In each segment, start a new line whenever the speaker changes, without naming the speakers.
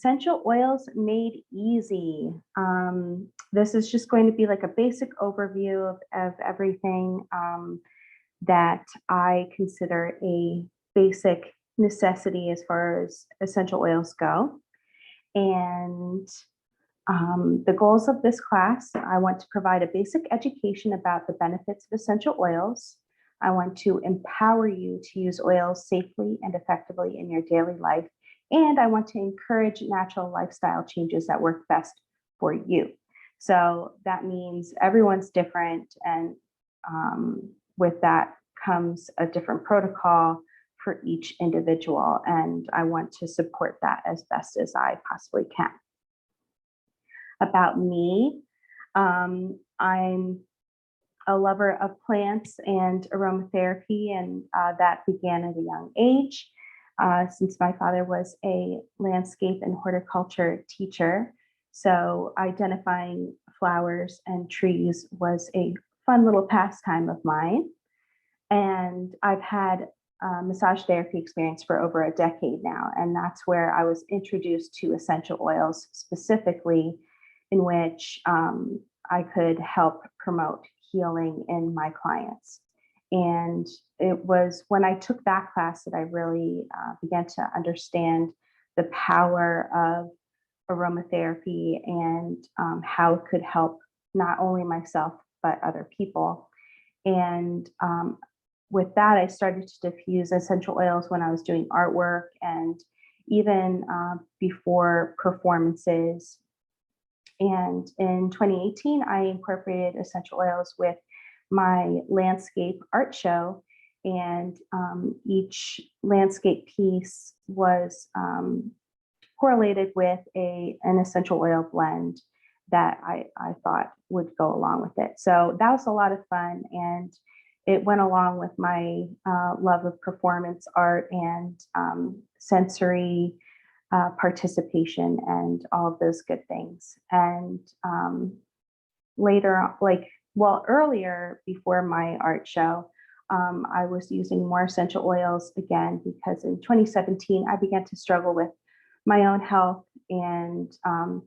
Essential oils made easy. This is just going to be like a basic overview of everything that I consider a basic necessity as far as essential oils go. And the goals of this class, I want to provide a basic education about the benefits of essential oils. I want to empower you to use oils safely and effectively in your daily life. And I want to encourage natural lifestyle changes that work best for you. So that means everyone's different. And with that comes a different protocol for each individual. And I want to support that as best as I possibly can. About me, I'm a lover of plants and aromatherapy, and that began at a young age. Since my father was a landscape and horticulture teacher. So identifying flowers and trees was a fun little pastime of mine. And I've had massage therapy experience for over a decade now. And that's where I was introduced to essential oils specifically, in which I could help promote healing in my clients. And it was when I took that class that I really began to understand the power of aromatherapy and how it could help not only myself, but other people. And with that, I started to diffuse essential oils when I was doing artwork and even before performances. And in 2018, I incorporated essential oils with my landscape art show, and each landscape piece was correlated with an essential oil blend that I thought would go along with it. So that was a lot of fun, and it went along with my love of performance art and sensory participation and all of those good things. And later, earlier before my art show, I was using more essential oils again, because in 2017, I began to struggle with my own health, and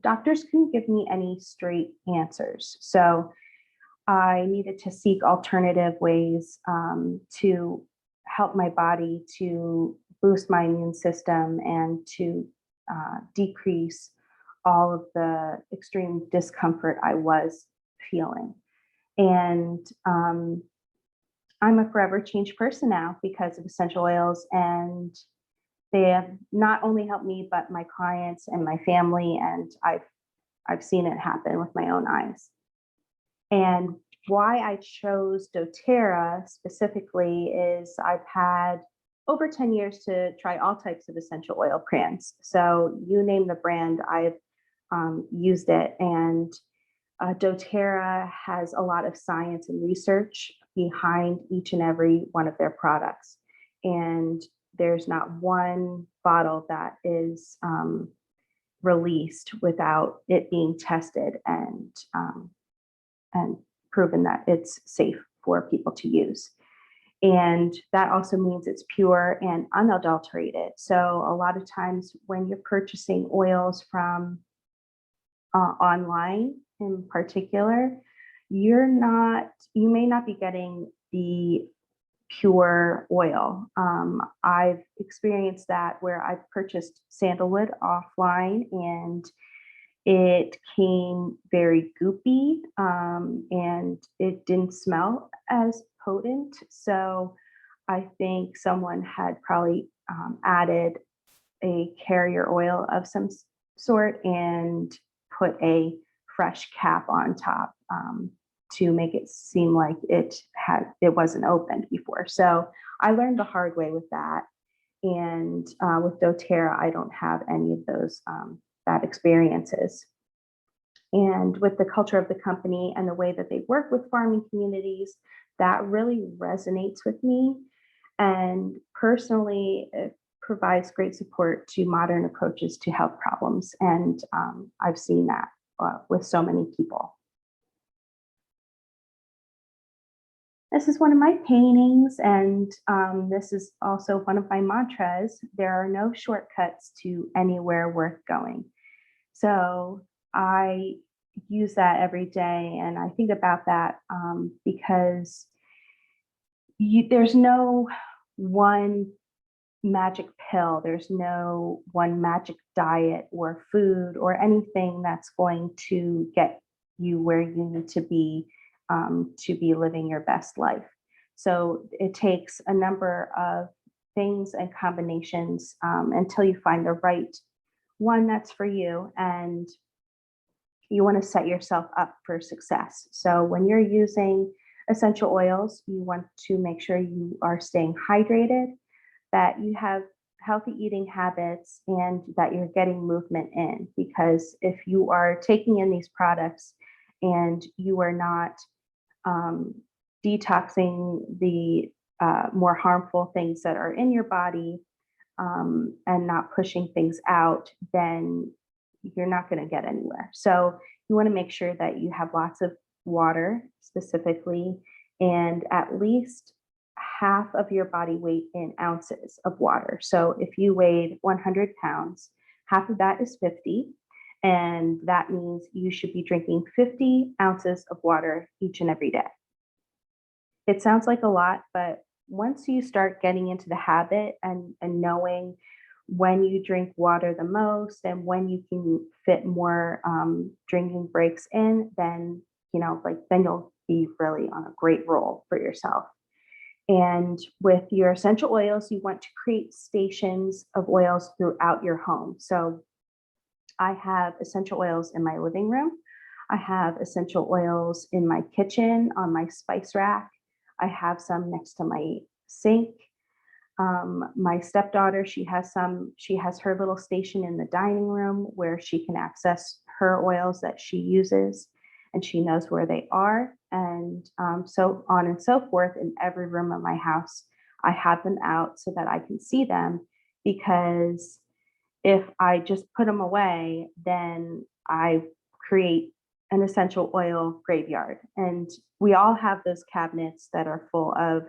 doctors couldn't give me any straight answers. So I needed to seek alternative ways to help my body to boost my immune system and to decrease all of the extreme discomfort I was feeling. And I'm a forever changed person now because of essential oils, and they have not only helped me, but my clients and my family, and I've seen it happen with my own eyes. And why I chose doTERRA specifically is I've had over 10 years to try all types of essential oil brands. So you name the brand, I've used it. And doTERRA has a lot of science and research behind each and every one of their products. And there's not one bottle that is released without it being tested and proven that it's safe for people to use. And that also means it's pure and unadulterated. So a lot of times when you're purchasing oils from online in particular, you may not be getting the pure oil. I've experienced that where I've purchased sandalwood offline and it came very goopy and it didn't smell as potent. So I think someone had probably added a carrier oil of some sort and put a fresh cap on top to make it seem like it wasn't opened before. So I learned the hard way with that. And with doTERRA, I don't have any of those bad experiences. And with the culture of the company and the way that they work with farming communities, that really resonates with me. And personally, it provides great support to modern approaches to health problems. And I've seen that with so many people. This is one of my paintings, and this is also one of my mantras. There are no shortcuts to anywhere worth going. So I use that every day, and I think about that because there's no one magic pill, there's no one magic diet or food or anything that's going to get you where you need to be living your best life. So it takes a number of things and combinations until you find the right one that's for you, and you want to set yourself up for success. So when you're using essential oils, you want to make sure you are staying hydrated, that you have healthy eating habits, and that you're getting movement in. Because if you are taking in these products and you are not um, detoxing the more harmful things that are in your body, and not pushing things out, then you're not going to get anywhere. So you want to make sure that you have lots of water specifically, and at least half of your body weight in ounces of water. So if you weighed 100 pounds, half of that is 50. And that means you should be drinking 50 ounces of water each and every day. It sounds like a lot, but once you start getting into the habit and knowing when you drink water the most and when you can fit more drinking breaks in, then then you'll be really on a great roll for yourself. And with your essential oils, you want to create stations of oils throughout your home. So I have essential oils in my living room. I have essential oils in my kitchen on my spice rack. I have some next to my sink. My stepdaughter, she has her little station in the dining room where she can access her oils that she uses, and she knows where they are. And so on and so forth. In every room of my house, I have them out so that I can see them, because if I just put them away, then I create an essential oil graveyard. And we all have those cabinets that are full of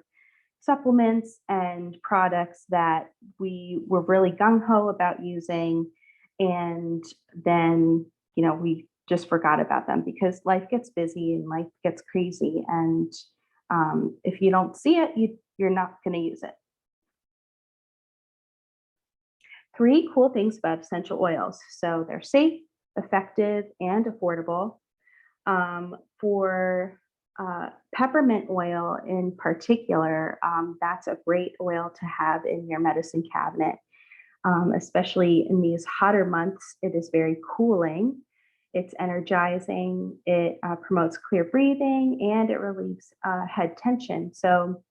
supplements and products that we were really gung ho about using. And then, we just forgot about them because life gets busy and life gets crazy. And if you don't see it, you're not going to use it. 3 cool things about essential oils. So they're safe, effective, and affordable. For peppermint oil in particular, that's a great oil to have in your medicine cabinet, especially in these hotter months. It is very cooling. It's energizing. It promotes clear breathing, and it relieves head tension. So,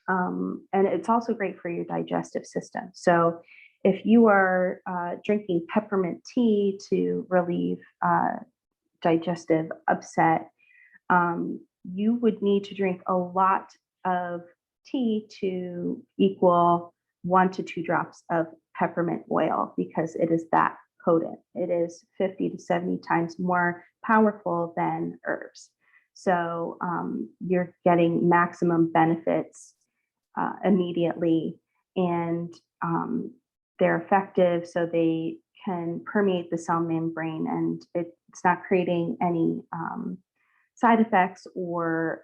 and it's also great for your digestive system. So if you are drinking peppermint tea to relieve digestive upset, you would need to drink a lot of tea to equal 1 to 2 drops of peppermint oil, because it is that potent. It is 50 to 70 times more powerful than herbs. So you're getting maximum benefits immediately, and they're effective, so they can permeate the cell membrane, and it's not creating any side effects or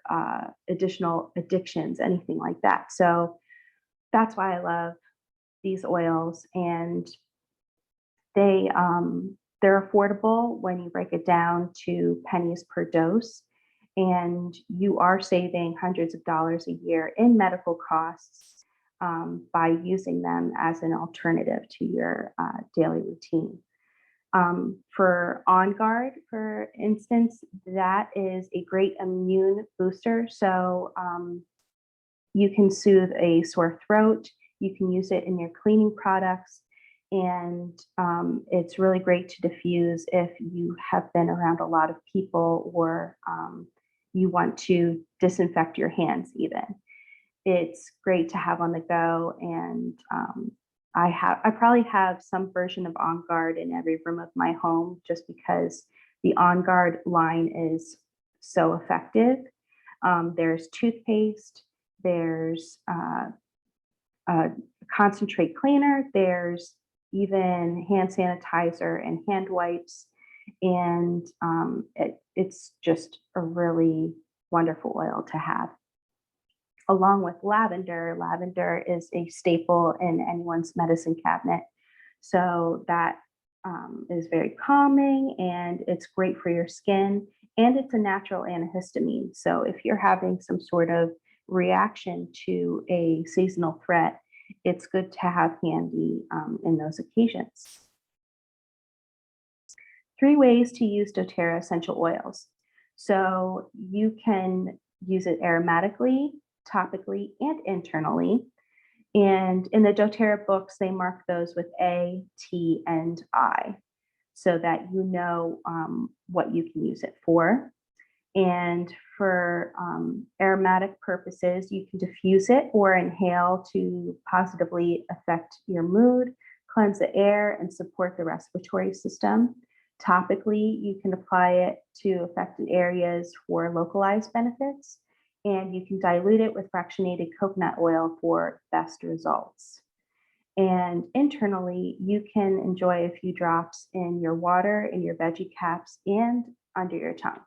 additional addictions, anything like that. So that's why I love these oils, and they're affordable when you break it down to pennies per dose, and you are saving hundreds of dollars a year in medical costs by using them as an alternative to your daily routine. For On Guard, for instance, that is a great immune booster. So you can soothe a sore throat. You can use it in your cleaning products. And it's really great to diffuse if you have been around a lot of people, or you want to disinfect your hands even. It's great to have on the go, and I probably have some version of On Guard in every room of my home, just because the On Guard line is so effective. There's toothpaste, there's a concentrate cleaner, there's even hand sanitizer and hand wipes. And it's just a really wonderful oil to have. Along with lavender, lavender is a staple in anyone's medicine cabinet. So that is very calming and it's great for your skin and it's a natural antihistamine. So if you're having some sort of reaction to a seasonal threat, it's good to have handy in those occasions. 3 ways to use doTERRA essential oils. So you can use it aromatically, topically, and internally. And in the doTERRA books, they mark those with A, T, and I so that you know what you can use it for. And for aromatic purposes, you can diffuse it or inhale to positively affect your mood, cleanse the air, and support the respiratory system. Topically, you can apply it to affected areas for localized benefits, and you can dilute it with fractionated coconut oil for best results. And internally, you can enjoy a few drops in your water, in your veggie caps, and under your tongue.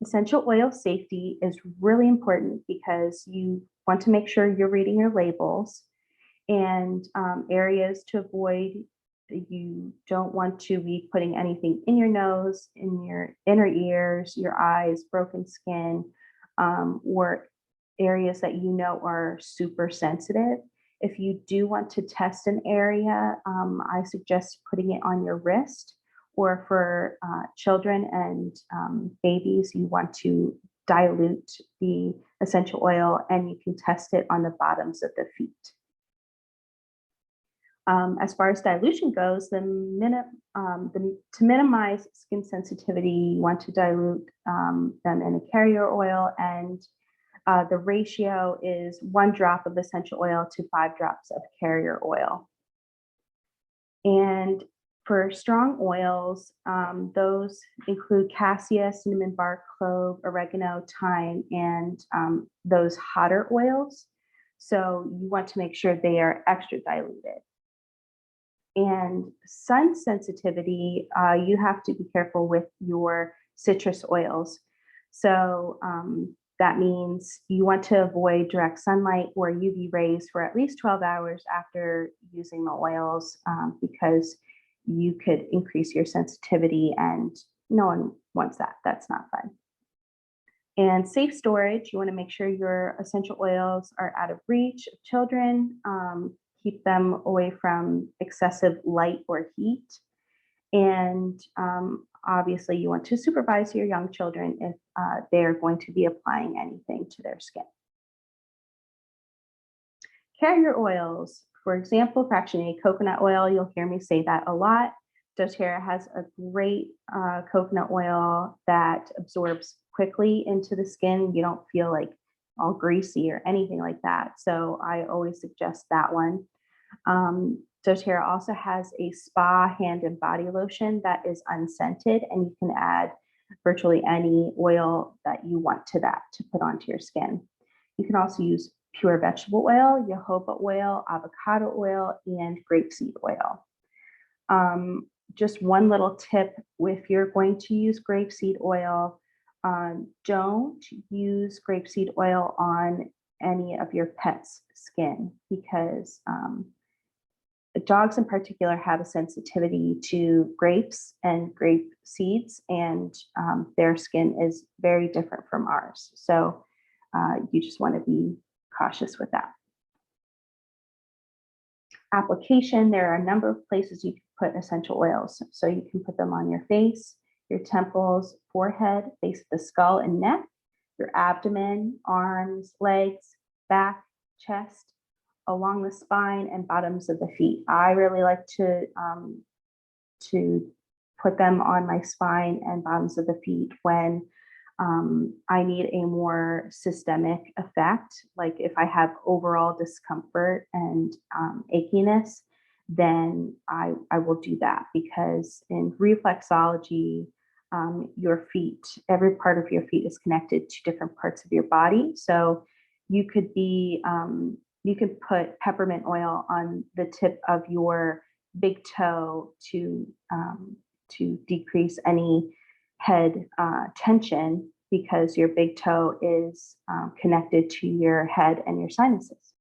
Essential oil safety is really important because you want to make sure you're reading your labels and areas to avoid. You don't want to be putting anything in your nose, in your inner ears, your eyes, broken skin, or areas that you know are super sensitive. If you do want to test an area, I suggest putting it on your wrist, or for children and babies, you want to dilute the essential oil and you can test it on the bottoms of the feet. As far as dilution goes, to minimize skin sensitivity, you want to dilute them in a carrier oil, and the ratio is 1 drop of essential oil to 5 drops of carrier oil. And for strong oils, those include cassia, cinnamon bark, clove, oregano, thyme, and those hotter oils. So you want to make sure they are extra diluted. And sun sensitivity, you have to be careful with your citrus oils. So that means you want to avoid direct sunlight or UV rays for at least 12 hours after using the oils because you could increase your sensitivity and no one wants that. That's not fun. And safe storage, you want to make sure your essential oils are out of reach of children. Keep them away from excessive light or heat. And obviously, you want to supervise your young children if they're going to be applying anything to their skin. Carrier oils, for example, fractionated coconut oil, you'll hear me say that a lot. doTERRA has a great coconut oil that absorbs quickly into the skin. You don't feel like all greasy or anything like that. So I always suggest that one. doTERRA also has a spa hand and body lotion that is unscented, and you can add virtually any oil that you want to that to put onto your skin. You can also use pure vegetable oil, jojoba oil, avocado oil, and grapeseed oil. Just one little tip, if you're going to use grapeseed oil, don't use grapeseed oil on any of your pet's skin because dogs in particular have a sensitivity to grapes and grape seeds, and their skin is very different from ours. So you just want to be cautious with that. Application, there are a number of places you can put essential oils. So you can put them on your face, your temples, forehead, base of the skull and neck, your abdomen, arms, legs, back, chest, along the spine and bottoms of the feet. I really like to put them on my spine and bottoms of the feet when I need a more systemic effect. Like if I have overall discomfort and achiness, then I will do that because in reflexology, your feet. Every part of your feet is connected to different parts of your body. So you could you could put peppermint oil on the tip of your big toe to decrease any head tension because your big toe is connected to your head and your sinuses.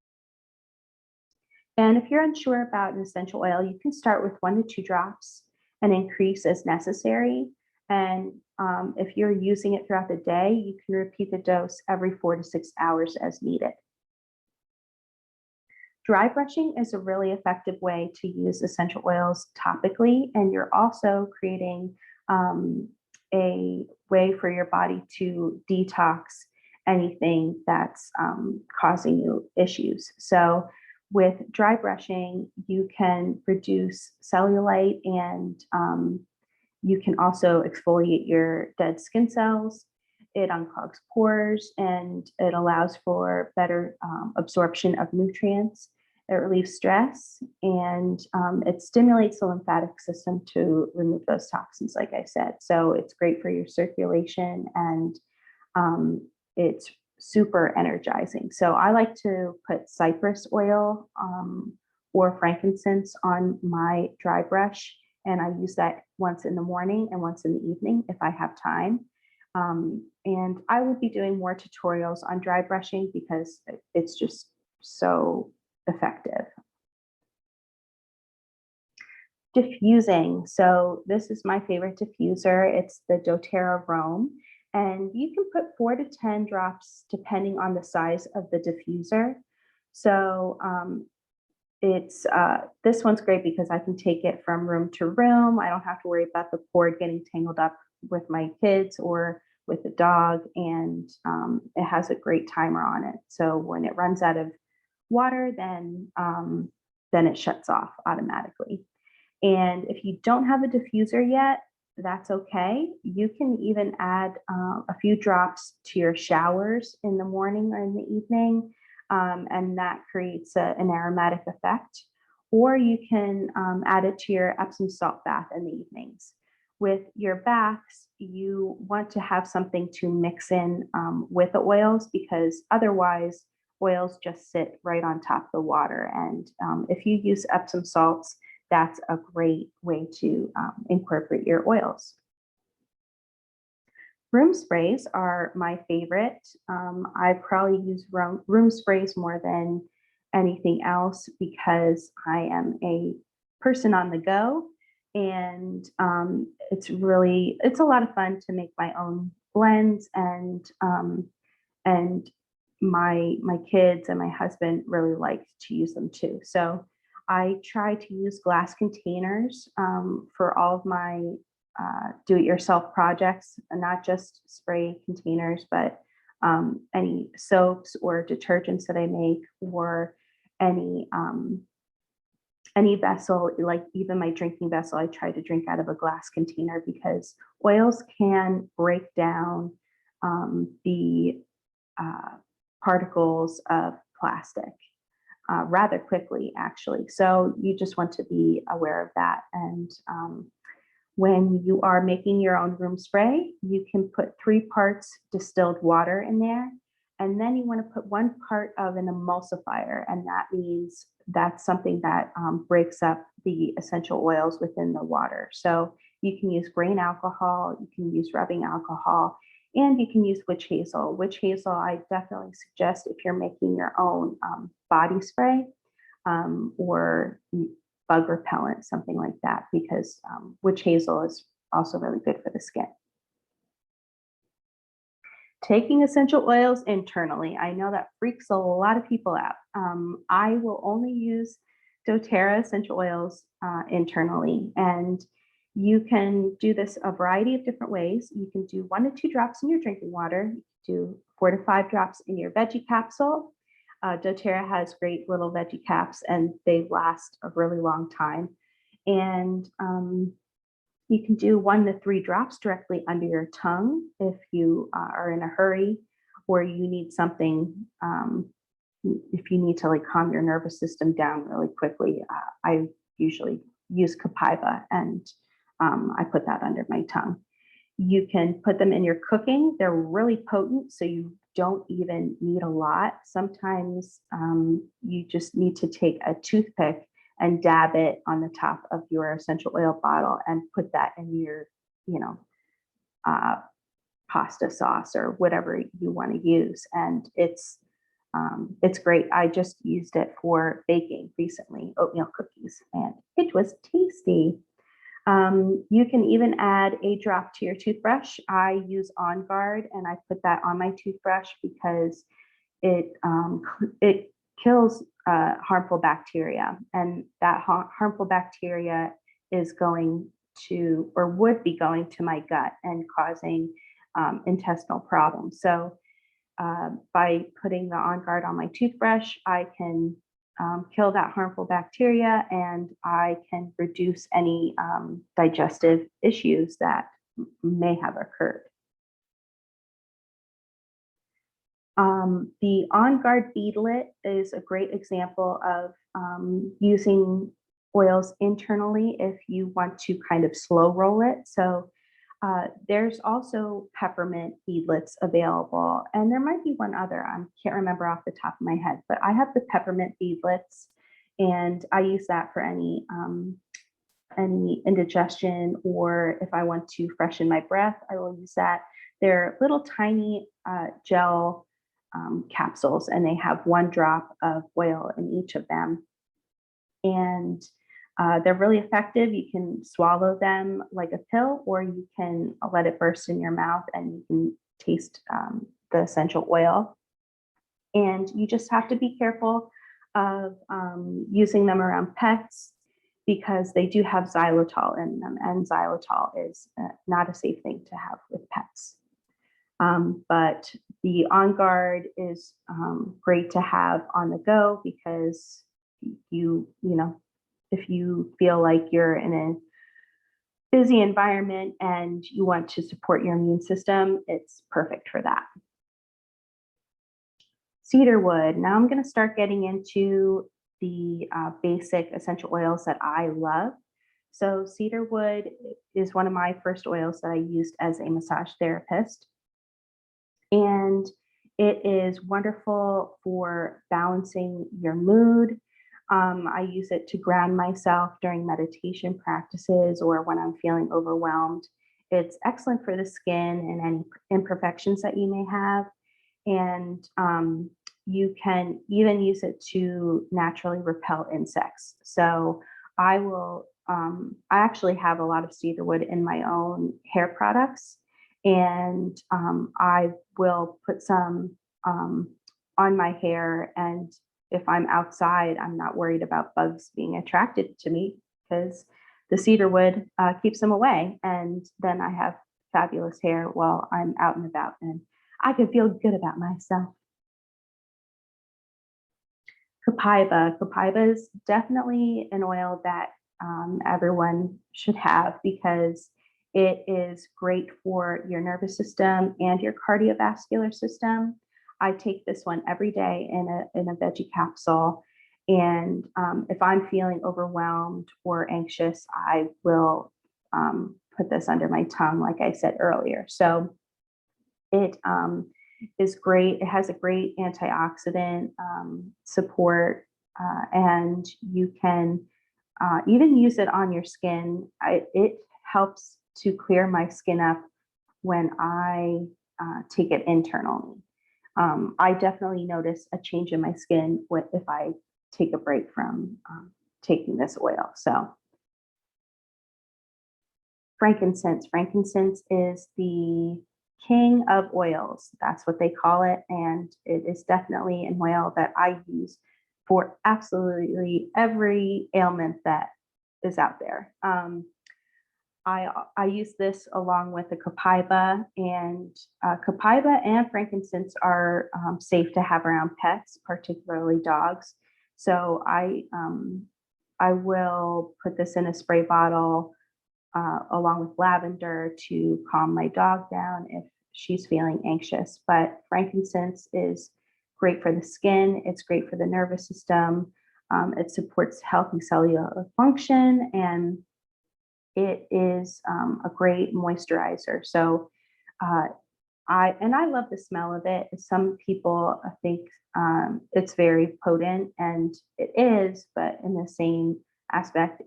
And if you're unsure about an essential oil, you can start with 1 to 2 drops and increase as necessary. And if you're using it throughout the day, you can repeat the dose every 4 to 6 hours as needed. Dry brushing is a really effective way to use essential oils topically, and you're also creating a way for your body to detox anything that's causing you issues. So with dry brushing, you can reduce cellulite and you can also exfoliate your dead skin cells. It unclogs pores and it allows for better absorption of nutrients. It relieves stress and it stimulates the lymphatic system to remove those toxins, like I said. So it's great for your circulation and it's super energizing. So I like to put cypress oil or frankincense on my dry brush, and I use that once in the morning and once in the evening if I have time. And I will be doing more tutorials on dry brushing because it's just so effective. Diffusing. So this is my favorite diffuser. It's the doTERRA Roam. And you can put 4 to 10 drops depending on the size of the diffuser. So this one's great because I can take it from room to room. I don't have to worry about the cord getting tangled up with my kids or with the dog. And it has a great timer on it. So when it runs out of water, then it shuts off automatically. And if you don't have a diffuser yet, that's okay. You can even add a few drops to your showers in the morning or in the evening, and that creates an aromatic effect. Or you can add it to your Epsom salt bath in the evenings. With your baths, you want to have something to mix in with the oils because otherwise oils just sit right on top of the water. And if you use Epsom salts, that's a great way to incorporate your oils. Room sprays are my favorite. I probably use room sprays more than anything else because I am a person on the go, and it's a lot of fun to make my own blends, and my kids and my husband really like to use them too. So I try to use glass containers for all of my do-it-yourself projects, and not just spray containers, but any soaps or detergents that I make, or any vessel, like even my drinking vessel, I try to drink out of a glass container because oils can break down the particles of plastic rather quickly, actually. So you just want to be aware of that. And when you are making your own room spray, you can put 3 parts distilled water in there. And then you want to put 1 part of an emulsifier. And that means that's something that breaks up the essential oils within the water. So you can use grain alcohol, you can use rubbing alcohol, and you can use witch hazel. Witch hazel, I definitely suggest if you're making your own body spray or bug repellent, something like that, because witch hazel is also really good for the skin. Taking essential oils internally. I know that freaks a lot of people out. I will only use doTERRA essential oils internally, and you can do this a variety of different ways. You can do 1 to 2 drops in your drinking water, you can do 4 to 5 drops in your veggie capsule. doTERRA has great little veggie caps and they last a really long time. And you can do 1 to 3 drops directly under your tongue if you are in a hurry or you need something, if you need to like calm your nervous system down really quickly. I usually use Copaiba and I put that under my tongue. You can put them in your cooking. They're really potent, so you don't even need a lot. Sometimes you just need to take a toothpick and dab it on the top of your essential oil bottle and put that in your, you know, uh, pasta sauce or whatever you want to use. And it's great. I just used it for baking recently, oatmeal cookies, and it was tasty. You can even add a drop to your toothbrush. I use On Guard, and I put that on my toothbrush because it kills harmful bacteria, and that harmful bacteria is going to, or would be going to, my gut and causing intestinal problems. So by putting the On Guard on my toothbrush, I can kill that harmful bacteria, and I can reduce any digestive issues that may have occurred. The On Guard beadlet is a great example of using oils internally if you want to kind of slow roll it. So there's also peppermint beadlets available, and there might be one other. I can't remember off the top of my head, but I have the peppermint beadlets, and I use that for any indigestion, or if I want to freshen my breath, I will use that. They're little tiny gel capsules, and they have 1 drop of oil in each of them. And they're really effective. You can swallow them like a pill, or you can let it burst in your mouth and you can taste the essential oil. And you just have to be careful of using them around pets, because they do have xylitol in them, and xylitol is not a safe thing to have with pets. But the On Guard is great to have on the go, because you know, if you feel like you're in a busy environment and you want to support your immune system, it's perfect for that. Cedarwood. Now I'm going to start getting into the basic essential oils that I love. So cedarwood is one of my first oils that I used as a massage therapist. And it is wonderful for balancing your mood. I use it to ground myself during meditation practices or when I'm feeling overwhelmed. It's excellent for the skin and any imperfections that you may have. And you can even use it to naturally repel insects. So I actually have a lot of cedarwood in my own hair products, and I will put some on my hair. And if I'm outside, I'm not worried about bugs being attracted to me, because the cedarwood keeps them away. And then I have fabulous hair while I'm out and about, and I can feel good about myself. Copaiba. Copaiba is definitely an oil that everyone should have, because it is great for your nervous system and your cardiovascular system. I take this one every day in a veggie capsule. And if I'm feeling overwhelmed or anxious, I will put this under my tongue, like I said earlier. So it is great. It has a great antioxidant support, and you can even use it on your skin. It helps to clear my skin up when I take it internally. I definitely notice a change in my skin if I take a break from taking this oil. So frankincense. Frankincense is the king of oils. That's what they call it. And it is definitely an oil that I use for absolutely every ailment that is out there. I use this along with the copaiba, and copaiba and frankincense are safe to have around pets, particularly dogs. So I will put this in a spray bottle along with lavender to calm my dog down if she's feeling anxious. But frankincense is great for the skin. It's great for the nervous system. It supports healthy cellular function, and it is a great moisturizer. So uh, I love the smell of it. Some people think it's very potent, and it is, but in the same aspect,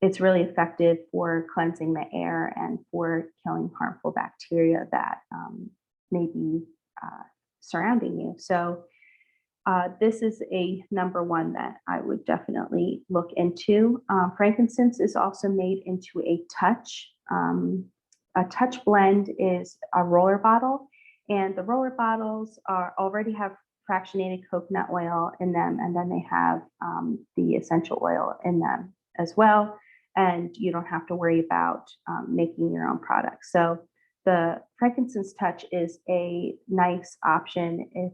it's really effective for cleansing the air and for killing harmful bacteria that may be uh, surrounding you. So this is a number one that I would definitely look into. Frankincense is also made into a touch. A touch blend is a roller bottle, and the roller bottles already have fractionated coconut oil in them, and then they have the essential oil in them as well. And you don't have to worry about making your own products. So the frankincense touch is a nice option if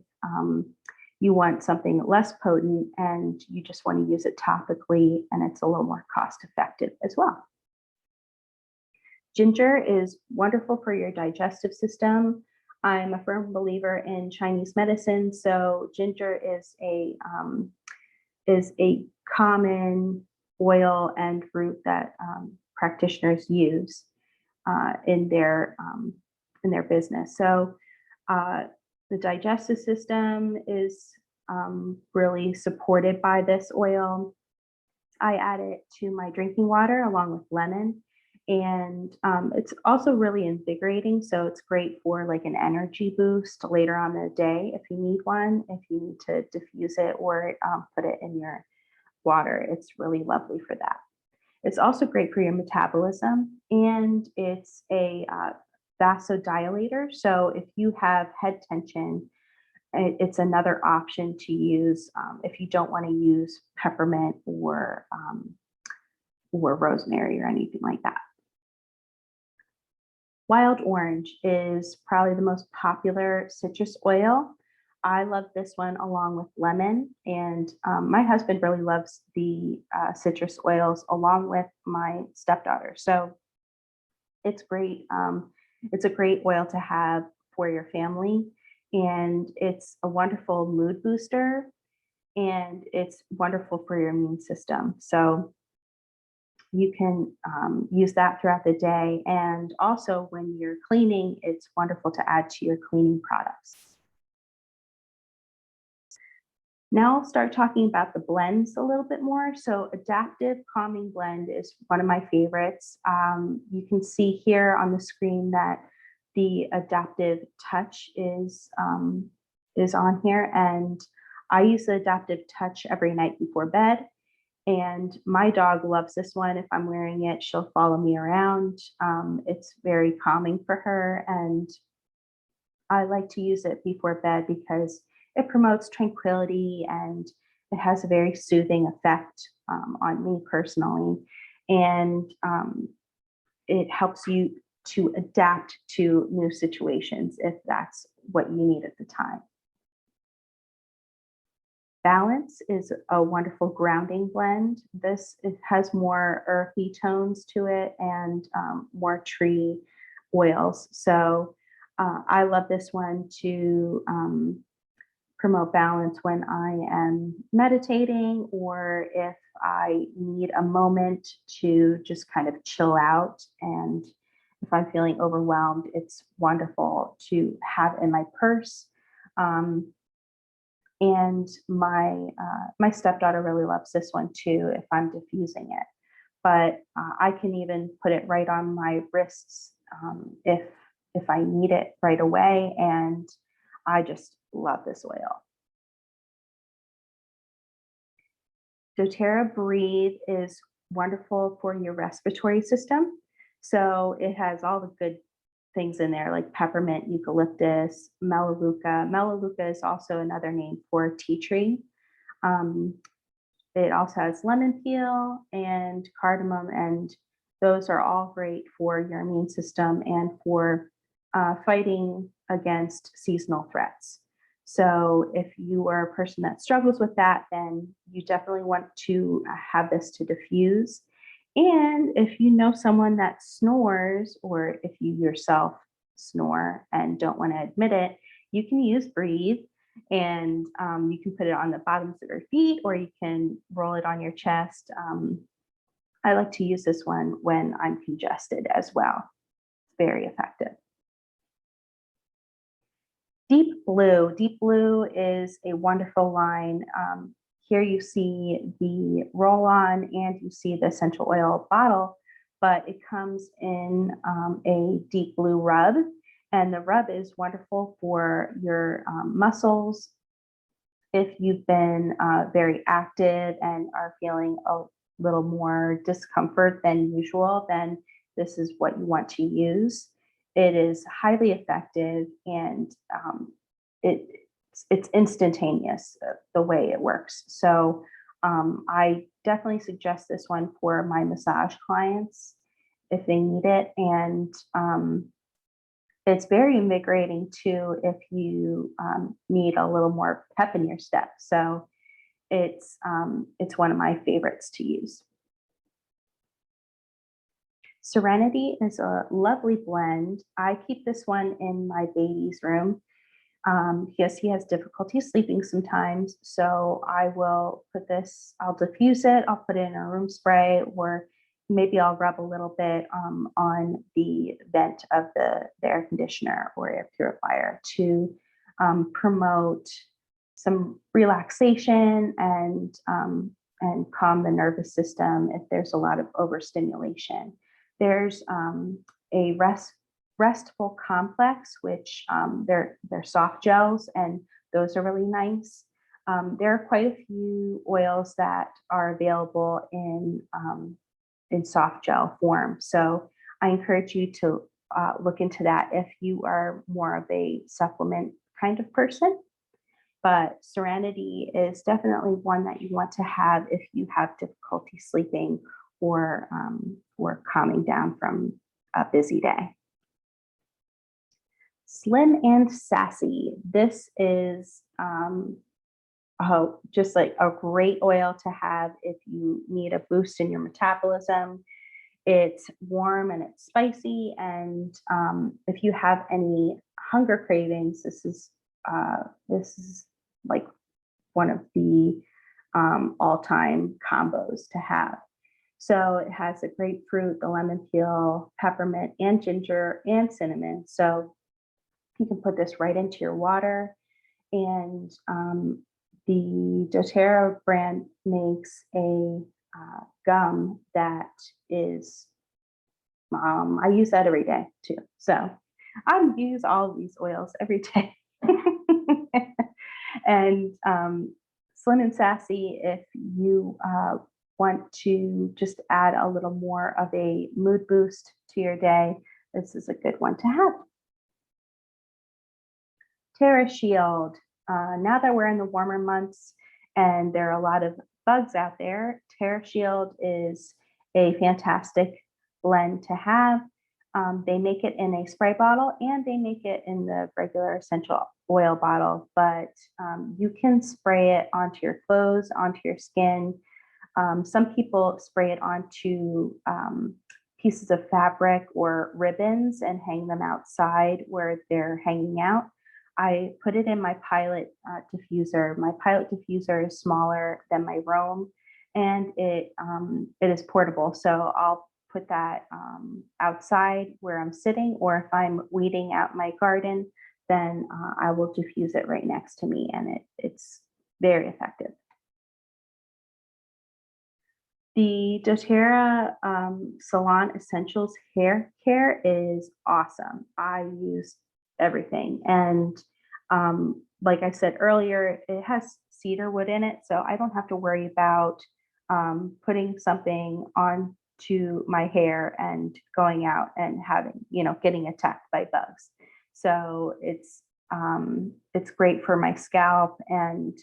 you want something less potent and you just want to use it topically, and it's a little more cost effective as well. Ginger is wonderful for your digestive system. I'm a firm believer in Chinese medicine, so ginger is a common oil and root that practitioners use in their business. So the digestive system is really supported by this oil. I add it to my drinking water along with lemon. And it's also really invigorating. So it's great for like an energy boost later on in the day if you need one, if you need to diffuse it or put it in your water. It's really lovely for that. It's also great for your metabolism, and it's a vasodilator. So if you have head tension, it's another option to use if you don't want to use peppermint or rosemary or anything like that. Wild orange is probably the most popular citrus oil. I love this one along with lemon, and my husband really loves the citrus oils along with my stepdaughter. So it's great. It's a great oil to have for your family, and it's a wonderful mood booster, and it's wonderful for your immune system. So you can use that throughout the day. And also when you're cleaning, it's wonderful to add to your cleaning products. Now I'll start talking about the blends a little bit more. So Adaptive Calming Blend is one of my favorites. You can see here on the screen that the Adaptive Touch is on here. And I use the Adaptive Touch every night before bed. And my dog loves this one. If I'm wearing it, she'll follow me around. It's very calming for her. And I like to use it before bed because it promotes tranquility and it has a very soothing effect on me personally. And it helps you to adapt to new situations if that's what you need at the time. Balance is a wonderful grounding blend. It has more earthy tones to it and more tree oils. So I love this one to promote balance when I am meditating, or if I need a moment to just kind of chill out. And if I'm feeling overwhelmed, it's wonderful to have in my purse. And my stepdaughter really loves this one too if I'm diffusing it. But I can even put it right on my wrists if I need it right away. And I just love this oil. doTERRA Breathe is wonderful for your respiratory system. So it has all the good things in there like peppermint, eucalyptus, melaleuca. Melaleuca is also another name for tea tree. It also has lemon peel and cardamom, and those are all great for your immune system and for fighting against seasonal threats. So if you are a person that struggles with that, then you definitely want to have this to diffuse. And if you know someone that snores, or if you yourself snore and don't want to admit it, you can use Breathe, and you can put it on the bottoms of your feet, or you can roll it on your chest. I like to use this one when I'm congested as well. Very effective. Deep Blue. Deep Blue is a wonderful line. Here you see the roll-on and you see the essential oil bottle, but it comes in a deep blue rub. And the rub is wonderful for your muscles. If you've been very active and are feeling a little more discomfort than usual, then this is what you want to use. It is highly effective and it's instantaneous the way it works. So I definitely suggest this one for my massage clients if they need it. And it's very invigorating too if you need a little more pep in your step. So it's one of my favorites to use. Serenity is a lovely blend. I keep this one in my baby's room because he has difficulty sleeping sometimes. So I will put this, I'll diffuse it, I'll put it in a room spray, or maybe I'll rub a little bit on the vent of the air conditioner or air purifier to promote some relaxation and calm the nervous system if there's a lot of overstimulation. There's a restful complex, which they're soft gels, and those are really nice. There are quite a few oils that are available in soft gel form. So I encourage you to look into that if you are more of a supplement kind of person. But Serenity is definitely one that you want to have if you have difficulty sleeping or calming down from a busy day. Slim and Sassy. This is just like a great oil to have if you need a boost in your metabolism. It's warm and it's spicy, and if you have any hunger cravings, this is like one of the all-time combos to have. So it has the grapefruit, the lemon peel, peppermint, and ginger, and cinnamon. So you can put this right into your water. And the doTERRA brand makes a gum that is, I use that every day too. So I use all of these oils every day. And Slim and Sassy, if you want to just add a little more of a mood boost to your day, this is a good one to have. TerraShield. Now that we're in the warmer months and there are a lot of bugs out there, TerraShield is a fantastic blend to have. They make it in a spray bottle and they make it in the regular essential oil bottle, but you can spray it onto your clothes, onto your skin. Some people spray it onto pieces of fabric or ribbons and hang them outside where they're hanging out. I put it in my Pilot diffuser. My Pilot diffuser is smaller than my Roam, and it is portable. So I'll put that outside where I'm sitting, or if I'm weeding out my garden, then I will diffuse it right next to me, and it's very effective. The doTERRA Salon Essentials Hair Care is awesome. I use everything. And like I said earlier, it has cedar wood in it, so I don't have to worry about putting something onto my hair and going out and having, getting attacked by bugs. So it's great for my scalp, and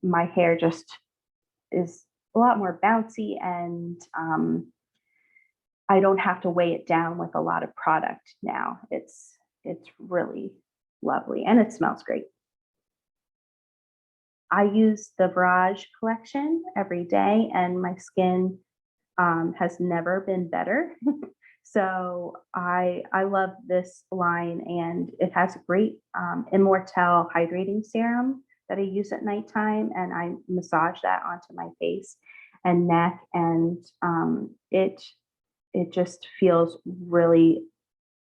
my hair just is a lot more bouncy, and I don't have to weigh it down with a lot of product now. It's really lovely, and it smells great. I use the Barrage collection every day, and my skin has never been better. So I love this line, and it has a great Immortelle hydrating serum that I use at nighttime, and I massage that onto my face. and neck, and it just feels really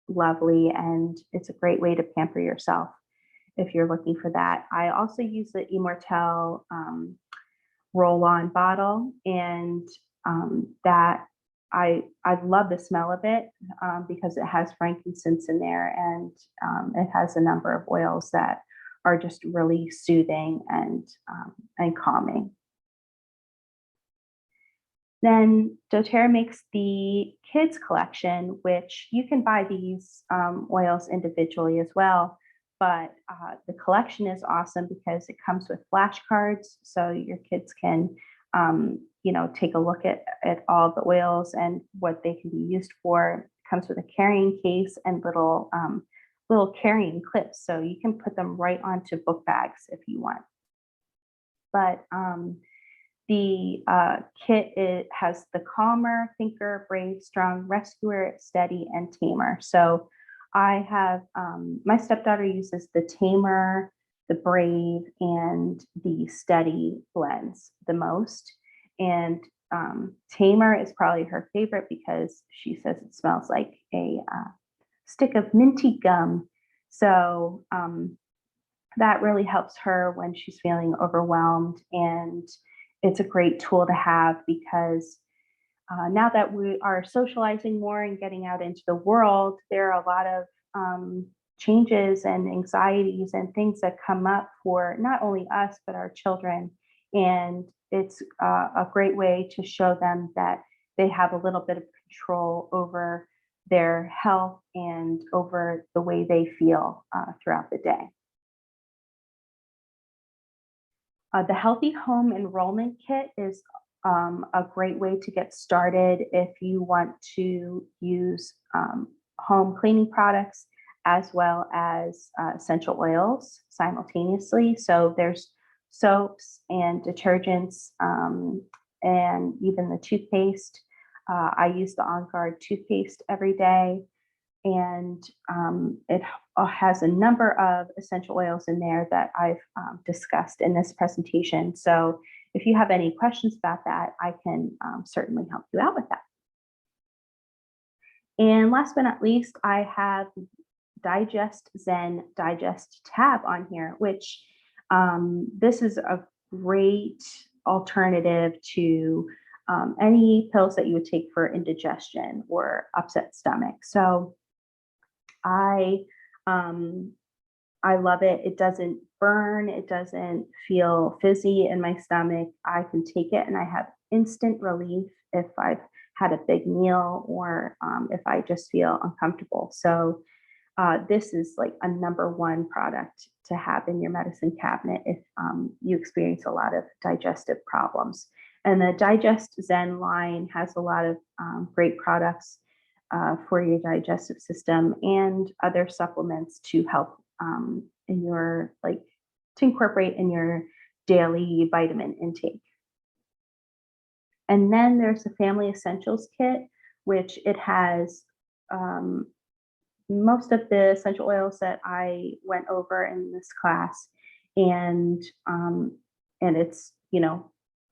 lovely, and it's a great way to pamper yourself if you're looking for that. I also use the Immortelle roll-on bottle, and that I love the smell of it because it has frankincense in there, and it has a number of oils that are just really soothing and calming. Then doTERRA makes the kids collection, which you can buy these oils individually as well. But the collection is awesome because it comes with flashcards, so your kids can, take a look at all the oils and what they can be used for. It comes with a carrying case and little carrying clips, so you can put them right onto book bags if you want. But the kit, it has the Calmer, Thinker, Brave, Strong, Rescuer, Steady, and Tamer. So I have, my stepdaughter uses the Tamer, the Brave, and the Steady blends the most. And Tamer is probably her favorite because she says it smells like a stick of minty gum. So that really helps her when she's feeling overwhelmed. And it's a great tool to have because now that we are socializing more and getting out into the world, there are a lot of changes and anxieties and things that come up for not only us, but our children. And it's a great way to show them that they have a little bit of control over their health and over the way they feel throughout the day. The Healthy Home Enrollment Kit is a great way to get started if you want to use home cleaning products as well as essential oils simultaneously. So there's soaps and detergents and even the toothpaste. I use the On Guard toothpaste every day, and it has a number of essential oils in there that I've discussed in this presentation. So if you have any questions about that, I can certainly help you out with that. And last but not least, I have Digest Zen Digest tab on here, which this is a great alternative to any pills that you would take for indigestion or upset stomach. So I love it. It doesn't burn. It doesn't feel fizzy in my stomach. I can take it and I have instant relief if I've had a big meal or if I just feel uncomfortable. So this is like a #1 product to have in your medicine cabinet if you experience a lot of digestive problems. And the Digest Zen line has a lot of great products for your digestive system and other supplements to help in your to incorporate in your daily vitamin intake. And then there's the Family Essentials Kit, which it has most of the essential oils that I went over in this class, and it's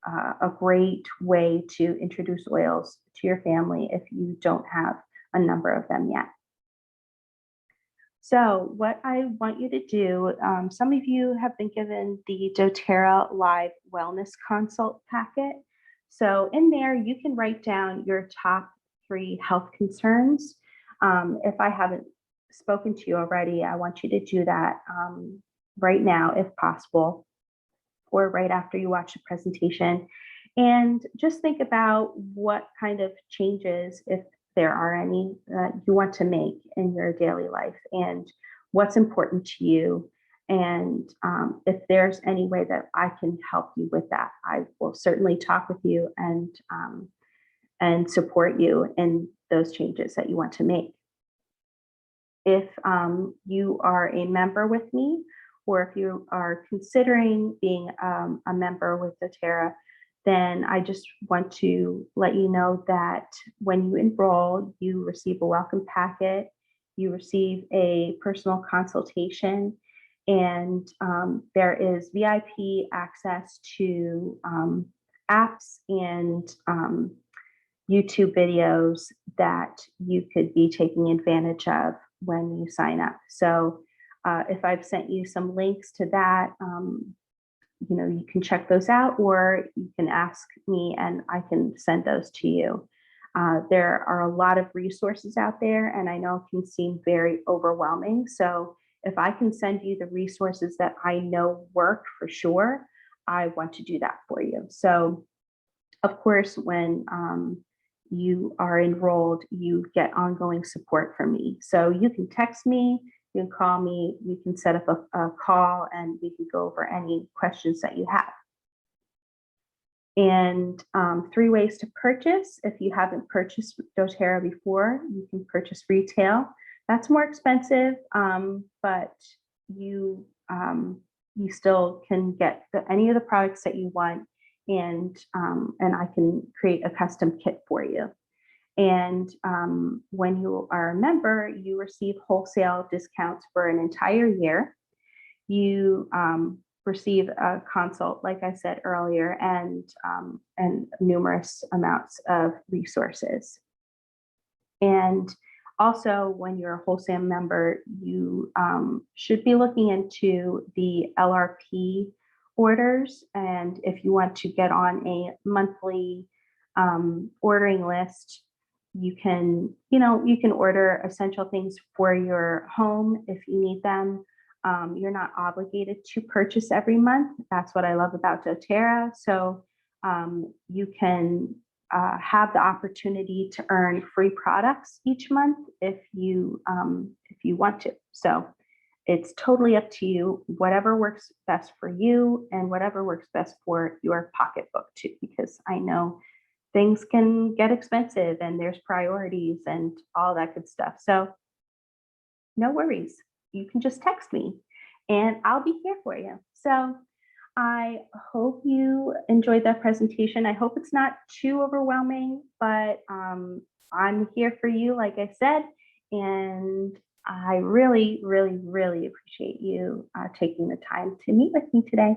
a great way to introduce oils to your family if you don't have a number of them yet. So what I want you to do, some of you have been given the doTERRA Live Wellness Consult packet. So in there, you can write down your top 3 health concerns. If I haven't spoken to you already, I want you to do that right now, if possible, or right after you watch the presentation. And just think about what kind of changes, if there are any, that you want to make in your daily life and what's important to you. And if there's any way that I can help you with that, I will certainly talk with you and support you in those changes that you want to make. If you are a member with me, or if you are considering being a member with doTERRA, then I just want to let you know that when you enroll, you receive a welcome packet, you receive a personal consultation, and there is VIP access to apps and YouTube videos that you could be taking advantage of when you sign up. So if I've sent you some links to that, you can check those out, or you can ask me and I can send those to you. There are a lot of resources out there, and I know it can seem very overwhelming. So if I can send you the resources that I know work for sure, I want to do that for you. So of course, when you are enrolled, you get ongoing support from me. So you can text me, you can call me, you can set up a call, and we can go over any questions that you have. And 3 ways to purchase. If you haven't purchased doTERRA before, you can purchase retail. That's more expensive, but you still can get any of the products that you want, and I can create a custom kit for you. And when you are a member, you receive wholesale discounts for an entire year. You receive a consult, like I said earlier, and numerous amounts of resources. And also, when you're a wholesale member, you should be looking into the LRP orders. And if you want to get on a monthly ordering list, you can order essential things for your home if you need them. You're not obligated to purchase every month. That's what I love about doTERRA. So you can have the opportunity to earn free products each month if you want to. So it's totally up to you, whatever works best for you and whatever works best for your pocketbook too, because I know things can get expensive and there's priorities and all that good stuff. So no worries. You can just text me and I'll be here for you. So I hope you enjoyed that presentation. I hope it's not too overwhelming, but I'm here for you, like I said, and I really, really, really appreciate you taking the time to meet with me today.